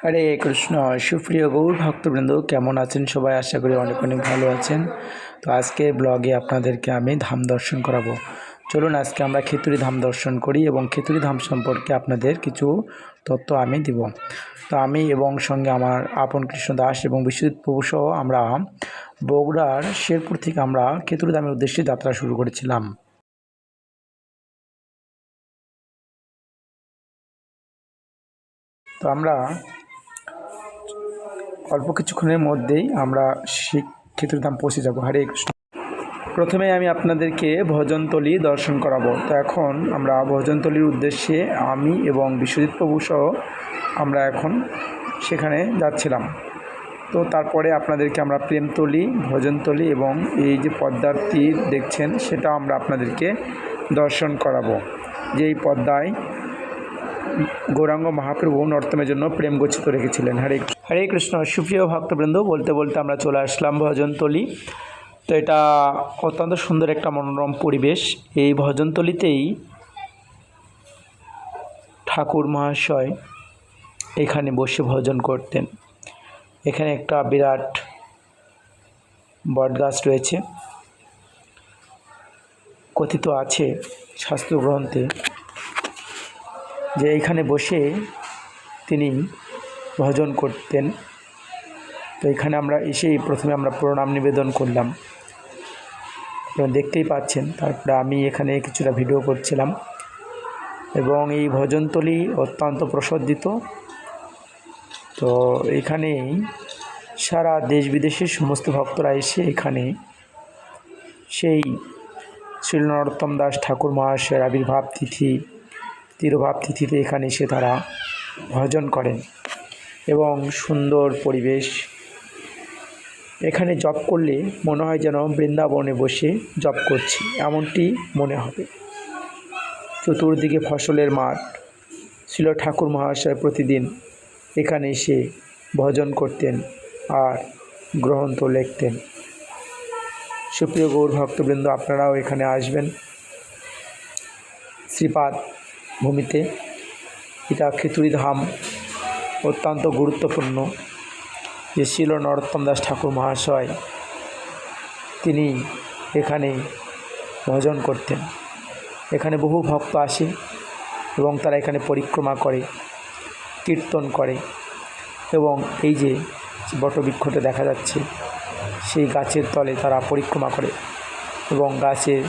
হরে কৃষ্ণ। সুপ্রিয় গৌর ভক্তবৃন্দ, কেমন আছেন সবাই? আশা করি অনেক অনেক ভালো আছেন। তো আজকে ব্লগে আপনাদেরকে আমি ধাম দর্শন করাবো। চলুন আজকে আমরা খিতুড়ি ধাম দর্শন করি এবং খিতুড়ি ধাম সম্পর্কে আপনাদের কিছু তথ্য আমি দিব। তো আমি এবং সঙ্গে আমার আপন কৃষ্ণ দাস এবং বিশ্বজিৎ প্রভু সহ আমরা বগুড়ার শেরপুর থেকে আমরা খিতুড়ি ধামের উদ্দেশ্যে যাত্রা শুরু করেছিলাম। তো আমরা অল্প কিছুক্ষণের মধ্যেই আমরা খিতুড়ি ধাম পৌঁছে যাব। হরে কৃষ্ণ। প্রথমে আমি আপনাদেরকে ভজনতলি দর্শন করাবো। তো এখন আমরা ভজনতলির উদ্দেশ্যে আমি এবং বিশ্বজিৎ প্রভু সহ আমরা এখন সেখানে যাচ্ছিলাম। তো তারপরে আপনাদেরকে আমরা প্রেমতলি, ভজনতলি এবং এই যে পদ্মার তীর দেখছেন সেটা আমরা আপনাদেরকে দর্শন করাবো। যে এই পদ্মায় গৌরাঙ্গ মহাপ্রভু নর্তমের জন্য প্রেম গচ্ছিত রেখেছিলেন। হরে কৃষ্ণ। সুপ্রিয় ভক্তবৃন্দ, বলতে বলতে আমরা চলে আসলাম ভজনতলি। তো এটা অত্যন্ত সুন্দর একটা মনোরম পরিবেশ। এই ভজনতলিতেই ঠাকুর মহাশয় এখানে বসে ভজন করতেন। এখানে একটা বিরাট বটগাছ রয়েছে। কথিত আছে শাস্ত্রগ্রন্থে যে এখানে বসে তিনি ভজন করতেন। তো এখানে আমরা এসেই প্রথমে আমরা প্রণাম নিবেদন করলাম, দেখতেই পাচ্ছেন। তারপরে আমি এখানে কিছুটা ভিডিও করছিলাম এবং এই ভজনতলি অত্যন্ত প্রসিদ্ধ। তো এখানে সারা দেশ বিদেশের সমস্ত ভক্তরা এসে এখানে সেই শ্রী নরোত্তম দাস ঠাকুর মহাশয়ের আবির্ভাব তিথি, তিরোভাব তিথিতে এখানে এসে তারা ভজন করেন এবং সুন্দর পরিবেশ। এখানে জপ করলে মনে হয় যেন বৃন্দাবনে বসে জপ করছি, এমনটি মনে হবে। চতুর্দিকে ফসলের মাঠ। শ্রীল ঠাকুর মহাশয় প্রতিদিন এখানে এসে ভজন করতেন আর গ্রন্থ লিখতেন। সুপ্রিয় গৌর ভক্তবৃন্দ, আপনারাও এখানে আসবেন। শ্রীপাদ ভূমিতে এটা খিতুড়ি ধাম অত্যন্ত গুরুত্বপূর্ণ। যে ছিল নরোত্তম দাস ঠাকুর মহাশয়, তিনি এখানে ভজন করতেন। এখানে বহু ভক্ত আসে এবং তারা এখানে পরিক্রমা করে, কীর্তন করে এবং এই যে বটবৃক্ষটা দেখা যাচ্ছে সেই গাছের তলে তারা পরিক্রমা করে এবং গাছের